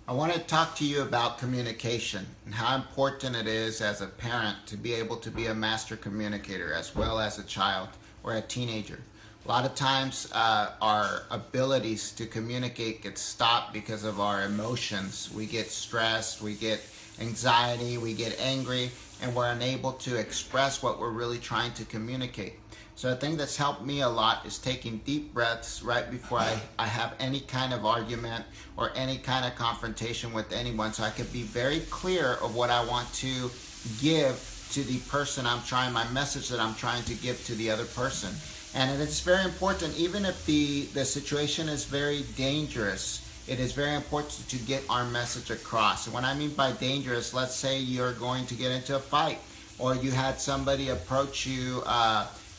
I want to talk to you about communication and how important it is as a parent to be able to be a master communicator as well as a child or a teenager. A lot of times our abilities to communicate get stopped because of our emotions. We get stressed, we get anxiety, we get angry, and we're unable to express what we're really trying to communicate. So a thing that's helped me a lot is taking deep breaths right before I have any kind of argument or any kind of confrontation with anyone, so I can be very clear of what I want to give to the person my message that I'm trying to give to the other person. And it's very important, even if the situation is very dangerous, it is very important to get our message across. And what I mean by dangerous, let's say you're going to get into a fight or you had somebody approach you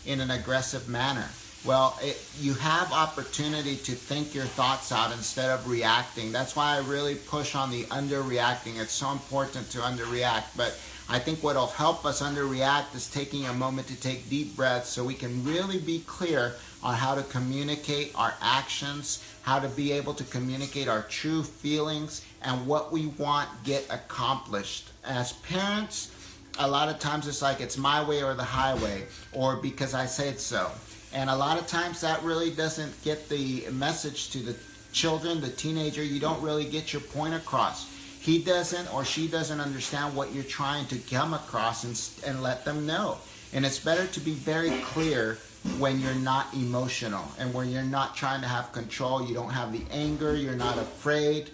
in an aggressive manner. Well, you have opportunity to think your thoughts out instead of reacting. That's why I really push on the underreacting. It's so important to underreact. But I think what will help us underreact is taking a moment to take deep breaths so we can really be clear on how to communicate our actions, how to be able to communicate our true feelings, and what we want get accomplished. As parents, a lot of times it's like it's my way or the highway, or because I said so. And a lot of times that really doesn't get the message to the children, the teenager. You don't really get your point across. He doesn't or she doesn't understand what you're trying to come across and let them know. And it's better to be very clear when you're not emotional and when you're not trying to have control. You don't have the anger, you're not afraid.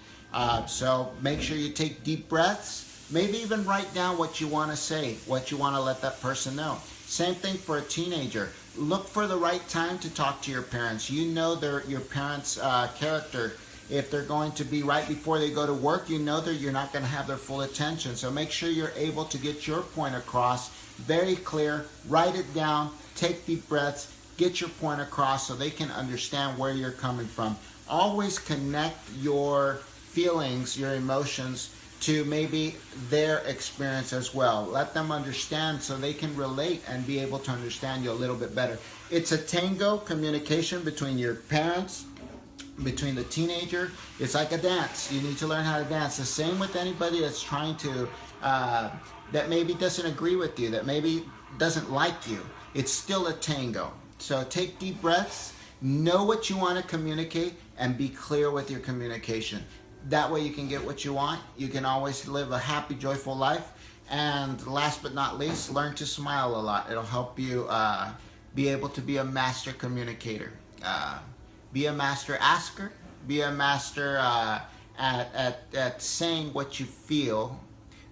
So make sure you take deep breaths. Maybe even write down what you want to say, what you want to let that person know. Same thing for a teenager. Look for the right time to talk to your parents. You know your parents' character. If they're going to be right before they go to work, you know that you're not going to have their full attention. So make sure you're able to get your point across very clear. Write it down. Take deep breaths. Get your point across so they can understand where you're coming from. Always connect your feelings, your emotions, to maybe their experience as well. Let them understand so they can relate and be able to understand you a little bit better. It's a tango communication between your parents, between the teenager. It's like a dance. You need to learn how to dance. The same with anybody that's trying to, that maybe doesn't agree with you, that maybe doesn't like you. It's still a tango. So take deep breaths, know what you want to communicate, and be clear with your communication. That way you can get what you want. You can always live a happy, joyful life. And last but not least, learn to smile a lot. It'll help you be able to be a master communicator. Be a master asker. Be a master at saying what you feel,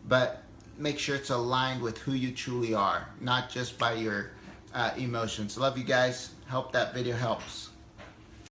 but make sure it's aligned with who you truly are, not just by your emotions. Love you guys. Hope that video helps.